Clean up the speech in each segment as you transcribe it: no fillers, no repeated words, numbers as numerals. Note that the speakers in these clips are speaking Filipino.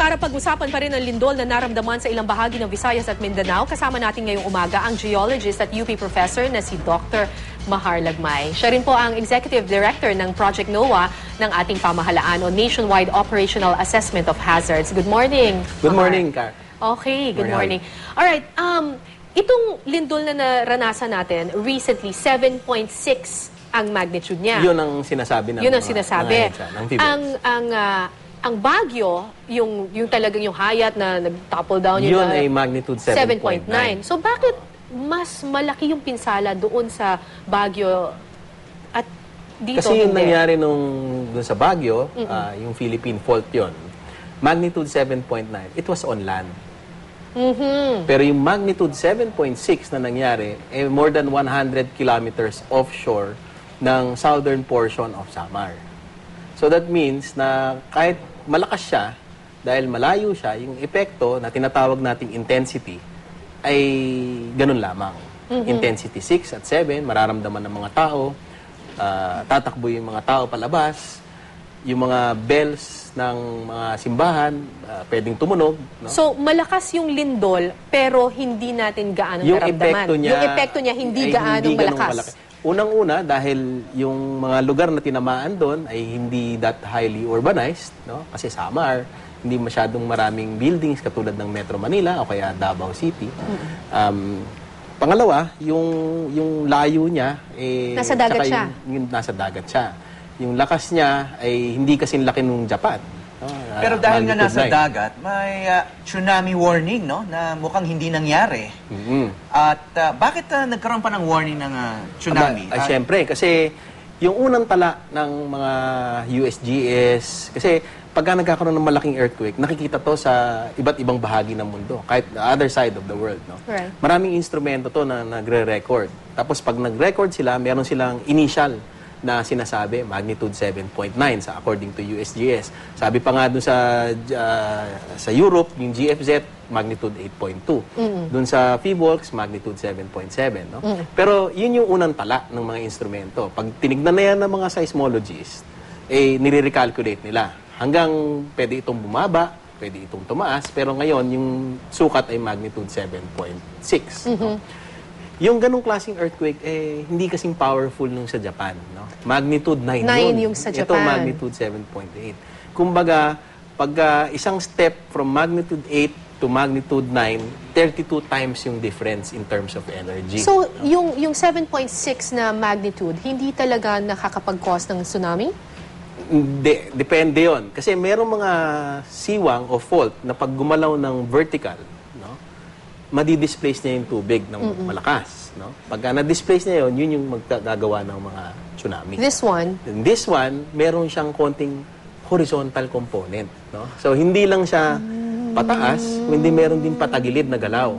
para pag-usapan pa rin ang lindol na naramdaman sa ilang bahagi ng Visayas at Mindanao, kasama natin ngayong umaga ang geologist at UP professor na si Dr. Mahar Lagmay. Siya rin po ang Executive Director ng Project NOAA ng ating pamahalaan o Nationwide Operational Assessment of Hazards. Good morning, Good Mahar. morning, Car. Okay, good morning. Alright, itong lindol na naranasan natin, recently, 7.6 ang magnitude niya. Yun ang sinasabi ng Yun ang sinasabi. Ang Baguio, yung talagang yung hayat na nag-topple down yun ay magnitude 7.9. So bakit mas malaki yung pinsala doon sa Baguio at dito? Kasi yung nangyari doon sa Baguio, yung Philippine fault yun, magnitude 7.9, it was on land. Pero yung magnitude 7.6 na nangyari, more than 100 kilometers offshore ng southern portion of Samar. So that means na kahit malakas siya, dahil malayo siya, yung epekto na tinatawag nating intensity ay ganun lamang. Intensity 6 at 7, mararamdaman ng mga tao, tatakbo yung mga tao palabas, yung mga bells ng mga simbahan, pwedeng tumunog. No? So, malakas yung lindol, pero hindi natin gaano naramdaman. Yung epekto niya hindi gaano malakas. Unang-una, dahil yung mga lugar na tinamaan doon ay hindi that highly urbanized, no? Kasi Samar, hindi masyadong maraming buildings katulad ng Metro Manila o kaya Davao City. Pangalawa, yung layo niya, nasa dagat siya. Yung nasa dagat siya. Yung lakas niya ay hindi kasing laki nung Japan. No? Pero dahil nga nasa dagat, may tsunami warning, no? Na mukhang hindi nangyari. At bakit nagkaroon pa ng warning ng tsunami? Siyempre, kasi yung unang tala ng mga USGS, kasi pagka nagkakaroon ng malaking earthquake, nakikita to sa iba't ibang bahagi ng mundo, kahit the other side of the world. No? Right. Maraming instrumento to na nagre-record. Tapos pag nag-record sila, meron silang initial na sinasabi, magnitude 7.9 sa according to USGS. Sabi pa nga dun sa Europe, yung GFZ, magnitude 8.2. Dun sa PHIVOLCS, magnitude 7.7. No? Pero yun yung unang tala ng mga instrumento. Pag tinignan na yan ng mga seismologists, nire-recalculate nila. Hanggang pwede itong bumaba, pwede itong tumaas, pero ngayon yung sukat ay magnitude 7.6. No? Yung ganong klaseng earthquake, hindi kasing powerful nung sa Japan. No? Magnitude 9 yun. Yung sa Japan. Ito, magnitude 7.8. Kumbaga, pag isang step from magnitude 8 to magnitude 9, 32 times yung difference in terms of energy. So, yung 7.6 na magnitude, hindi talaga nakakapag-cause ng tsunami? Depende yon. Kasi merong mga siwang o fault na pag gumalaw ng vertical, madi-displace niya yung tubig ng malakas. No? Pagka na-displace niya yun yung magagawa ng mga tsunami. This one, meron siyang konting horizontal component. No? So, hindi lang siya pataas, hindi meron din patagilid na galaw.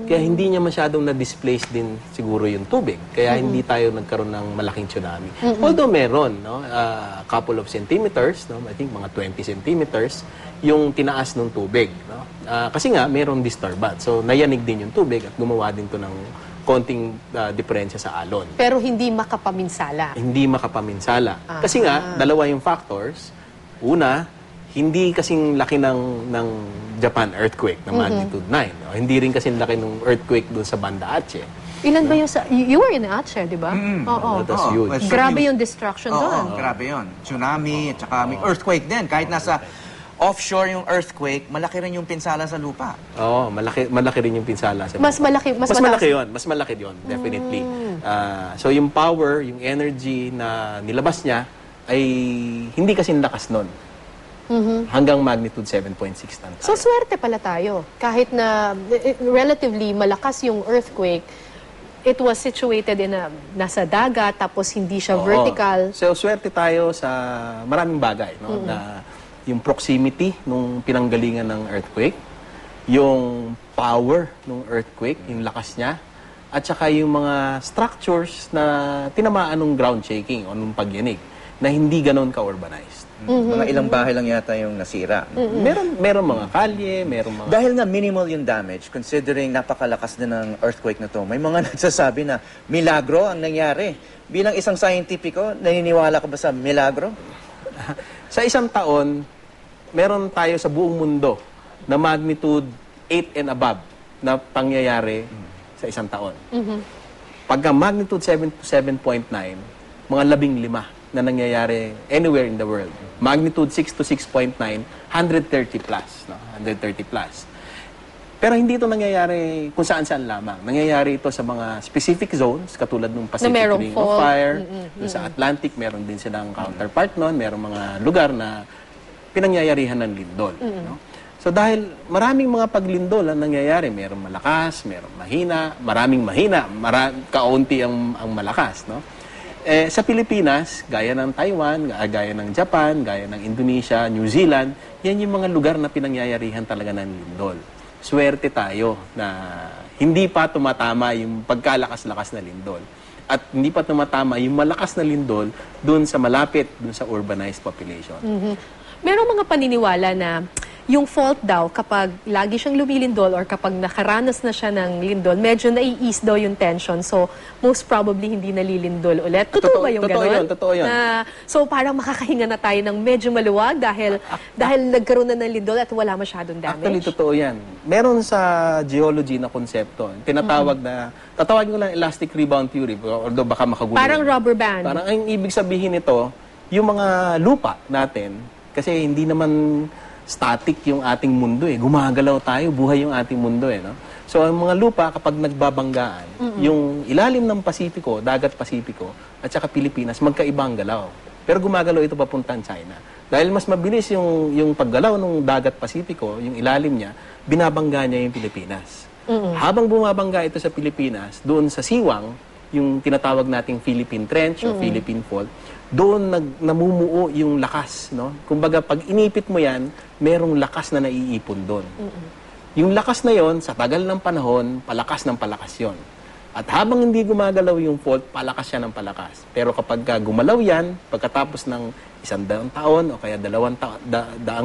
Kaya hindi niya masyadong na-displace din siguro yung tubig. Kaya hindi tayo nagkaroon ng malaking tsunami. Although meron, a couple of centimeters, I think mga 20 centimeters, yung tinaas ng tubig. No? Kasi nga, merong disturbance. So, nayanig din yung tubig at gumawa din to ng konting diferensya sa alon. Pero hindi makapaminsala? Hindi makapaminsala. Kasi nga, dalawa yung factors. Una, hindi kasing laki ng Japan earthquake na magnitude 9. No? Hindi rin kasing laki ng earthquake doon sa Banda Aceh. Ilan ba yung you were in Aceh, di ba? Oo. That's huge. Grabe yung destruction doon. Grabe yun. Tsunami, at saka may earthquake din. Kahit nasa offshore yung earthquake, malaki rin yung pinsala sa lupa. Oo, malaki rin yung pinsala sa lupa. Mas malaki yun. Mas malaki yun, definitely. So yung power, yung energy na nilabas niya ay hindi kasing lakas nun. Hanggang magnitude 7.6 lang tayo. So, swerte pala tayo. Kahit na relatively malakas yung earthquake, it was situated in nasa dagat, tapos hindi siya vertical. So, swerte tayo sa maraming bagay. No? Na yung proximity nung pinanggalingan ng earthquake, yung power ng earthquake, yung lakas niya, at saka yung mga structures na tinamaan ng ground shaking o nung pagyanig na hindi ganon ka-urbanized. Mga ilang bahay lang yata yung nasira. Meron mga kalye, meron mga... Dahil nga minimal yung damage, considering napakalakas din ng earthquake na to, may mga nagsasabi na milagro ang nangyari. Bilang isang scientifico, naniniwala ka ba sa milagro? Sa isang taon, meron tayo sa buong mundo na magnitude 8 and above na pangyayari sa isang taon. Pagka magnitude 7 to 7.9, mga 15 na nangyayari anywhere in the world. Magnitude 6 to 6.9, 130 plus. No? 130 plus. Pero hindi ito nangyayari kung saan-saan lamang. Nangyayari ito sa mga specific zones, katulad ng Pacific Ring of Fire. Doon sa Atlantic, meron din silang counterpart nun. Merong mga lugar na pinangyayarihan ng lindol. No? So dahil maraming mga paglindol ang nangyayari, merong malakas, merong mahina, maraming mahina, kaunti ang malakas. No? Sa Pilipinas, gaya ng Taiwan, gaya ng Japan, gaya ng Indonesia, New Zealand, yan yung mga lugar na pinangyayarihan talaga ng lindol. Swerte tayo na hindi pa tumatama yung pagkalakas-lakas na lindol. At hindi pa tumatama yung malakas na lindol doon sa malapit, doon sa urbanized population. Merong mga paniniwala na yung fault daw kapag lagi siyang lumilindol or kapag nakaranas na siya ng lindol, medyo nai-ease daw yung tension. So, most probably hindi nalilindol ulit. Totoo ba yung gano'n? Totoo yun. So, parang makakahinga na tayo ng medyo maluwag dahil nagkaroon na ng lindol at wala masyadong damage? Actually, totoo yan. Meron sa geology na konsepto, tinatawag na, tatawagin ko lang elastic rebound theory, although baka makagulo. Parang rubber band. Parang ang ibig sabihin nito, yung mga lupa natin, kasi hindi naman static yung ating mundo eh. Gumagalaw tayo, buhay yung ating mundo eh. No? So, ang mga lupa, kapag nagbabanggaan, yung ilalim ng Pasipiko, dagat Pasipiko, at saka Pilipinas, magkaibang galaw. Pero gumagalaw ito papuntang China. Dahil mas mabilis yung paggalaw ng dagat Pasipiko, yung ilalim niya, binabangga niya yung Pilipinas. Habang bumabangga ito sa Pilipinas, doon sa Siwang, yung tinatawag nating Philippine Trench o Philippine Fault, doon namumuo yung lakas, no? Kumbaga, pag inipit mo yan, merong lakas na naiipon doon. Yung lakas na yon, sa tagal ng panahon, palakas ng palakas yon. At habang hindi gumagalaw yung fault, palakas siya ng palakas. Pero kapag gumalaw yan, pagkatapos ng 100 taon o kaya 200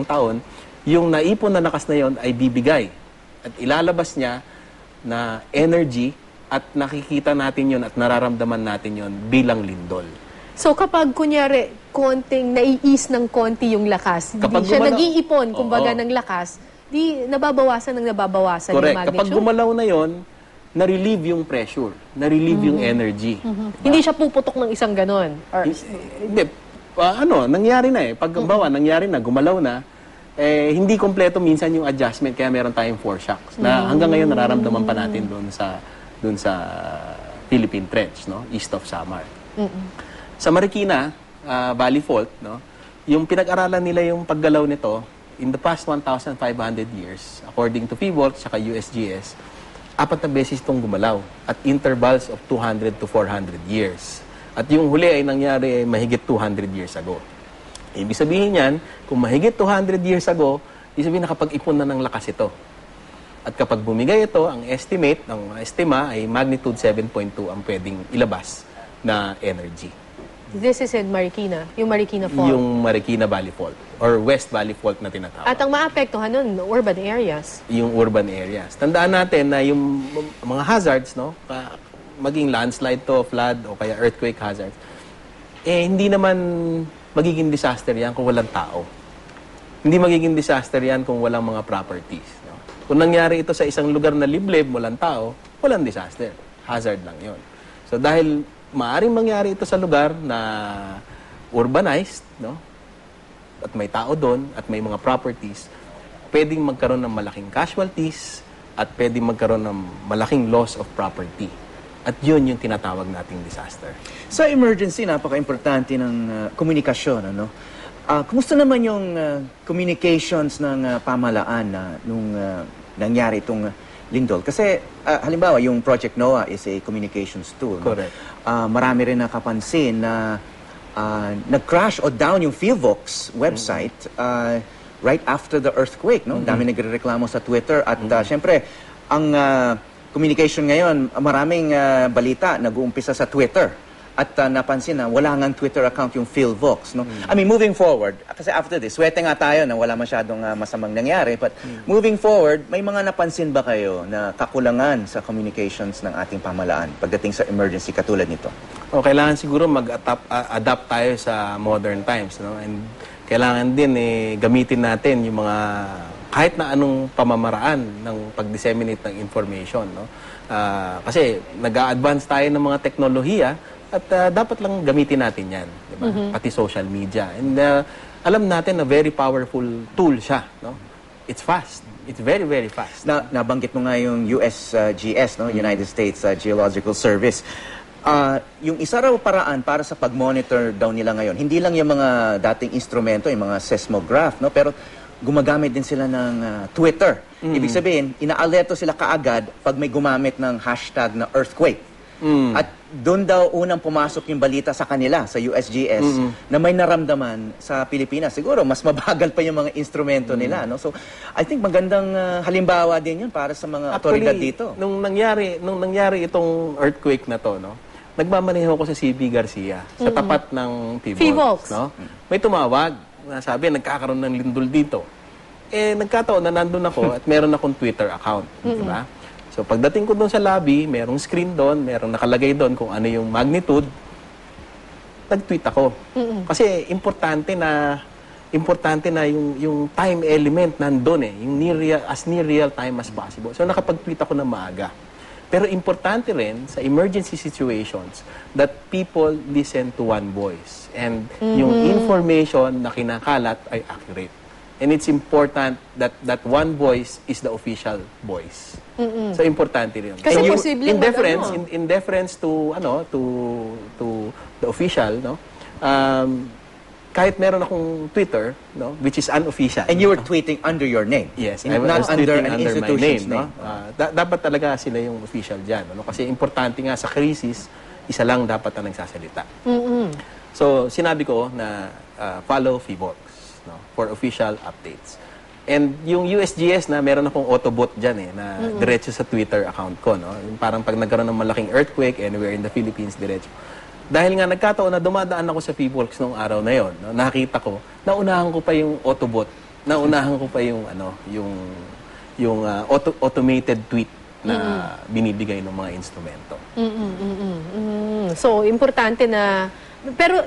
taon, yung naipon na lakas na yon ay bibigay. At ilalabas niya na energy at nakikita natin yon at nararamdaman natin yon bilang lindol. So kapag kunyari, konting nai-ease ng konti yung lakas, Kapag hindi siya gumalaw- nag-iipon, kumbaga, Oo. ng lakas, di nababawasan ng nababawasan Correct. yung magnitude. Kapag gumalaw na yon, na-relieve yung pressure, na-relieve yung energy. Hindi siya puputok ng isang ganon. Or, Hindi. Nangyari na eh. Pag nangyari na, gumalaw na, hindi kompleto minsan yung adjustment, kaya meron tayong foreshocks. Na hanggang ngayon nararamdaman pa natin doon sa Philippine Trench, no? East of Samar. Sa Marikina, Valley Fault, no? Yung pinag-aralan nila yung paggalaw nito, in the past 1,500 years, according to PHIVOLCS at USGS, 4 na beses itong gumalaw at intervals of 200 to 400 years. At yung huli ay nangyari mahigit 200 years ago. Ibig sabihin yan, kung mahigit 200 years ago, ibig sabihin nakapag-ipon na ng lakas ito. At kapag bumigay ito, ang estima ay magnitude 7.2 ang pwedeng ilabas na energy. this is in Marikina, yung Marikina Fault. Yung Marikina Valley Fault or West Valley Fault na tinatawag. At ang maapektuhan nun, urban areas. Yung urban areas. Tandaan natin na yung mga hazards, no, maging landslide to, flood, o kaya earthquake hazards, hindi naman magiging disaster yan kung walang tao. Hindi magiging disaster yan kung walang mga properties. No? Kung nangyari ito sa isang lugar na liblib, walang tao, walang disaster. Hazard lang yon. So dahil maaaring mangyari ito sa lugar na urbanized, no? At may tao doon, at may mga properties, pwedeng magkaroon ng malaking casualties at pwedeng magkaroon ng malaking loss of property. At yun yung tinatawag nating disaster. Sa emergency, napaka-importante ng komunikasyon, ano? Kumusta naman yung communications ng pamahalaan nung nangyari itong lindol? Kasi, halimbawa, yung Project NOAA is a communications tool. Correct. Marami rin nakapansin na nag-crash o down yung PHIVOLCS website right after the earthquake. No? Dami nagrereklamo sa Twitter. At syempre, ang communication ngayon, maraming balita nag-uumpisa sa Twitter. At napansin na wala ngang Twitter account yung PhilVox. No? I mean, moving forward, kasi after this, swerte nga tayo na wala masyadong masamang nangyari. But moving forward, may mga napansin ba kayo na kakulangan sa communications ng ating pamahalaan pagdating sa emergency katulad nito? O, kailangan siguro mag-adapt tayo sa modern times. No? And kailangan din gamitin natin yung mga kahit na anong pamamaraan ng pag-disseminate ng information, no? Kasi nag-a-advance tayo ng mga teknolohiya at dapat lang gamitin natin yan, di ba? Pati social media. And alam natin na very powerful tool siya, no? It's fast. It's very, very fast. Nabanggit mo nga yung USGS, no? United States Geological Service. Yung isa raw paraan para sa pag-monitor daw nila ngayon, hindi lang yung mga dating instrumento, yung mga seismograph, no? Pero gumagamit din sila ng Twitter. Ibig sabihin, ina-alerto sila kaagad pag may gumamit ng hashtag na earthquake. At doon daw unang pumasok yung balita sa kanila, sa USGS, na may naramdaman sa Pilipinas. Siguro, mas mabagal pa yung mga instrumento nila. No? So, I think magandang halimbawa din yun para sa mga otoridad dito. Nung nangyari itong earthquake na to, no? Nagmamaneho ko sa CB Garcia, sa tapat ng Phivolcs. No? May tumawag, sabi, nagkakaroon ng lindol dito. Nagkataon na nandun ako at meron akong Twitter account. Di ba? So, pagdating ko doon sa lobby, merong screen doon, merong nakalagay doon kung ano yung magnitude, nag-tweet ako. Kasi importante na yung time element nandun yung as near real time as possible. So, nakapag-tweet ako na maaga. Pero importante rin sa emergency situations that people listen to one voice. And yung information na kinakalat ay accurate. And it's important that that one voice is the official voice. So importante rin. Kasi And posibleng in deference to the official, no? Kahit meron akong Twitter, no, which is unofficial. And you were tweeting under your name. Yes, And I was not under tweeting an under my institution's name, no? Dapat talaga sila yung official diyan, no? Kasi importante nga sa crisis, isa lang dapat ang nagsasalita. So, sinabi ko na follow Phivolcs, no, for official updates. And yung USGS na meron akong Autobot diyan na diretso sa Twitter account ko, no? Yung parang pag nagkaroon ng malaking earthquake anywhere in the Philippines, diretso. Dahil nga nagkataon na dumadaan ako sa Phivolcs nung araw na yon, no, nakita ko, naunahan ko pa yung Autobot, naunahan ko pa yung automated tweet na binibigay ng mga instrumento. So, importante na... Pero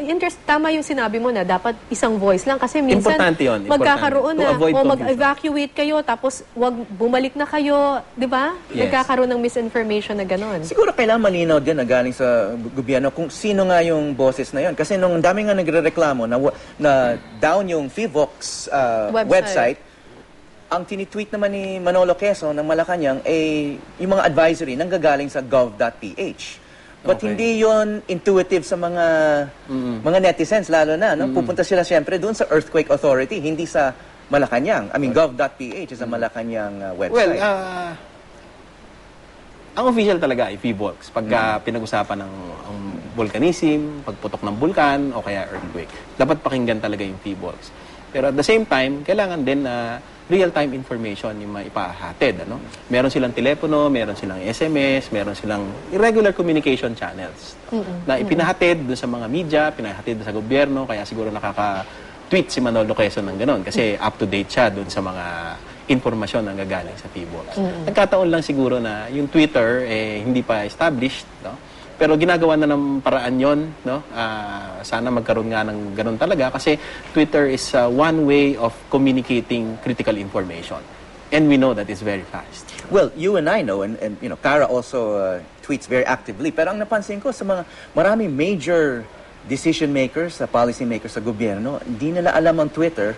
tama yung sinabi mo na dapat isang voice lang kasi minsan Importante yun, magkakaroon importante. To na avoid o confusion. mag-evacuate kayo tapos wag bumalik na kayo, di ba? Yes. Nagkakaroon ng misinformation na gano'n. Siguro kailangan malinaw din na galing sa gobyerno kung sino nga yung bosses na yon. Kasi nung dami nga nagre-reklamo na down yung Phivolcs website, ang tinitweet naman ni Manolo Quezon ng Malacanang ay yung mga advisory nang gagaling sa gov.ph. But hindi yon intuitive sa mga netizens, lalo na. No? Pupunta sila siyempre doon sa Earthquake Authority, hindi sa Malacanang. I mean, gov.ph is a Malacanang website. Well, ang official talaga ay Phivolcs. Pagka pinag-usapan ng ang volcanism, pagputok ng bulkan, o kaya earthquake. Dapat pakinggan talaga yung Phivolcs. Pero at the same time, kailangan din na real-time information yung maipahatid. Ano? Meron silang telepono, meron silang SMS, meron silang irregular communication channels na ipinahatid doon sa mga media, pinahatid doon sa gobyerno, kaya siguro nakaka-tweet si Manolo Quezon ng gano'n kasi up-to-date siya doon sa mga informasyon na gagaling sa Phivolcs. Nagkataon lang siguro na yung Twitter hindi pa established, no? Pero ginagawa na ng paraan yon, no? Sana magkaroon nga ng ganun talaga kasi Twitter is one way of communicating critical information. And we know that it's very fast. Well, you and I know, and you know, Cara also tweets very actively. Pero ang napansin ko sa maraming major decision makers, policy makers sa gobyerno, hindi nila alam ang Twitter,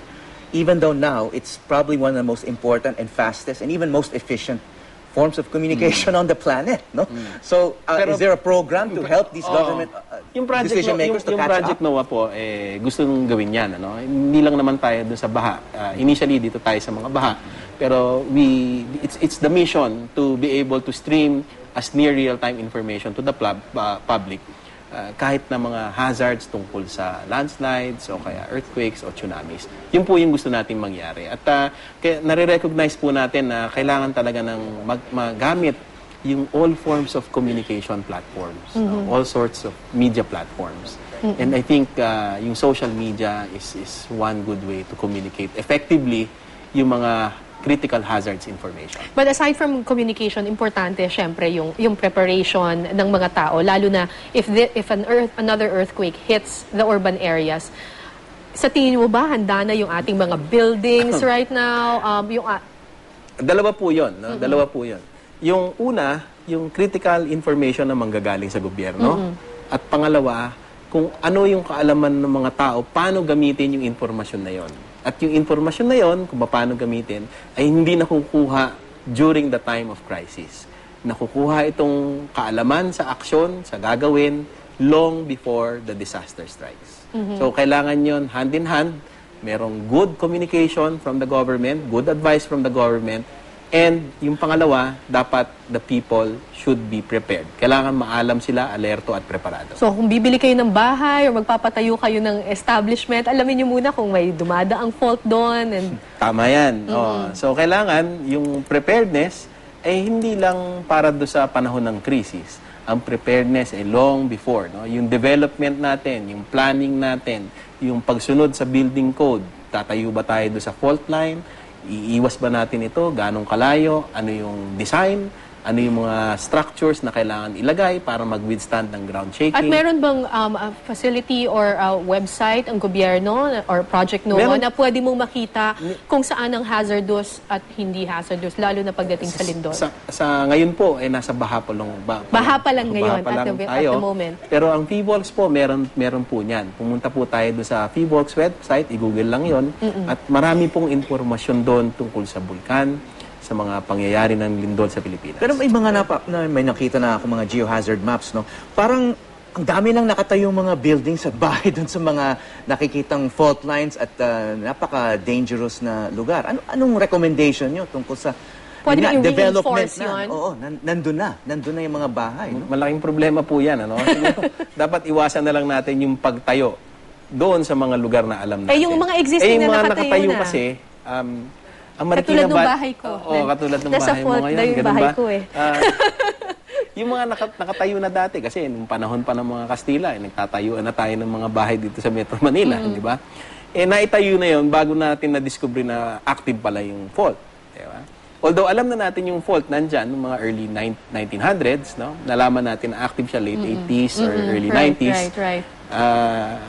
even though now it's probably one of the most important and fastest and even most efficient forms of communication on the planet, no? So, is there a program to help these government decision makers to catch up? Yung Project NOAA po, gusto nung gawin yan, ano? Hindi lang naman tayo dun sa baha. Initially, dito tayo sa mga baha. Pero it's the mission to be able to stream as near real-time information to the public kahit na mga hazards tungkol sa landslides o kaya earthquakes o tsunamis. Yun po yung gusto nating mangyari. At nare-recognize po natin na kailangan talaga ng magamit yung all forms of communication platforms, no? All sorts of media platforms. And I think yung social media is one good way to communicate effectively yung mga critical hazards information. But aside from communication, importante syempre yung preparation ng mga tao, lalo na if another earthquake hits the urban areas. Sa tingin mo ba, handa na yung ating mga buildings right now? Dalawa po yun. No? Dalawa po yun. Yung una, yung critical information na manggagaling sa gobyerno. At pangalawa, kung ano yung kaalaman ng mga tao, paano gamitin yung informasyon na yon. At yung informasyon na yon, kung paano gamitin, ay hindi nakukuha during the time of crisis. Nakukuha itong kaalaman sa aksyon, sa gagawin, long before the disaster strikes. So, kailangan yon hand in hand. Merong good communication from the government, good advice from the government, and yung pangalawa, dapat the people should be prepared. Kailangan maalam sila, alerto at preparado. So, kung bibili kayo ng bahay or magpapatayo kayo ng establishment, alamin nyo muna kung may dumadaang fault doon. And... Tama yan. So, kailangan yung preparedness ay hindi lang para do sa panahon ng krisis. Ang preparedness ay long before. No? Yung development natin, yung planning natin, yung pagsunod sa building code, tatayo ba tayo do sa fault line? Iiwas ba natin ito? Ganong kalayo? Ano yung design? Ano yung mga structures na kailangan ilagay para mag-withstand ng ground shaking? At meron bang facility or website ang gobyerno or Project NOAA na pwede mong makita kung saan ang hazardous at hindi hazardous, lalo na pagdating sa lindol? Sa ngayon po, nasa baha pa lang. Baha pa lang ngayon, at the moment. Pero ang PHIVOLCS po, meron po niyan. Pumunta po tayo doon sa PHIVOLCS website, i-google lang yon. At marami pong informasyon doon tungkol sa bulkan, sa mga pangyayari ng lindol sa Pilipinas. Pero may mga may nakita na ako mga geohazard maps, no? Parang ang dami lang nakatayong mga buildings at bahay doon sa mga nakikitang fault lines at napaka-dangerous na lugar. Anong recommendation nyo tungkol sa pwede development na? Yun? Oo, nandun na yung mga bahay. No? Malaking problema po yan. Ano? Siguro, dapat iwasan na lang natin yung pagtayo doon sa mga lugar na alam natin. Yung mga existing na nakatayo na. Kasi, ang katulad ng bahay ko. Oo, katulad ng bahay mo ngayon. Nasa fault na yung bahay ko eh. Yung mga nakatayo na dati, kasi nung panahon pa ng mga Kastila, nagtatayuan na tayo ng mga bahay dito sa Metro Manila, di ba? Naitayo na yun bago natin na-discover na active pala yung fault. Di ba? Although alam na natin yung fault nandyan, noong mga early 1900s, no? Nalaman natin na active siya late 80s or early 90s. Right.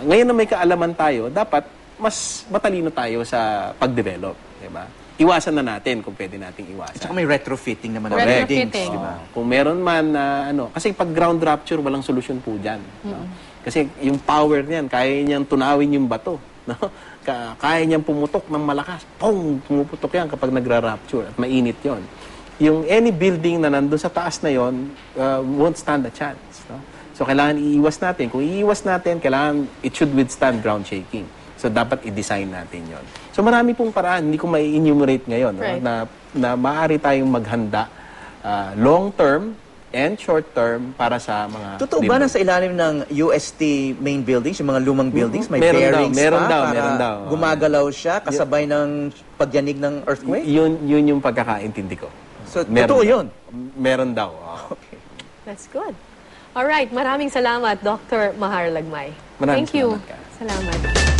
Ngayon na may kaalaman tayo, dapat mas matalino tayo sa pag-develop. Di ba? Iwasan na natin kung pwede nating iwasan. At saka may retrofitting naman ng Retrofitting. buildings. Diba? Kung meron man na kasi pag ground rupture, walang solusyon po dyan. No? Kasi yung power niyan, kaya niyang tunawin yung bato. No? Kaya niyang pumutok ng malakas. Pong! Pumuputok yan kapag nagra-rupture at mainit yon. Yung any building na nandun sa taas na yon won't stand a chance. No? So kailangan iiwas natin. Kung iiwas natin, kailangan it should withstand ground shaking. So, dapat i-design natin yon. So, marami pong paraan. Hindi ko mai-enumerate ngayon right. na maaari tayong maghanda long-term and short-term para sa mga... Totoo ba na sa ilalim ng UST main buildings, yung mga lumang buildings, may bearings meron pa daw. Gumagalaw siya kasabay ng pagyanig ng earthquake? Yun yung pagkakaintindi ko. So, totoo yun? Meron daw. Okay. That's good. Alright, maraming salamat, Dr. Mahar Lagmay. Maraming Thank you. salamat ka. Salamat.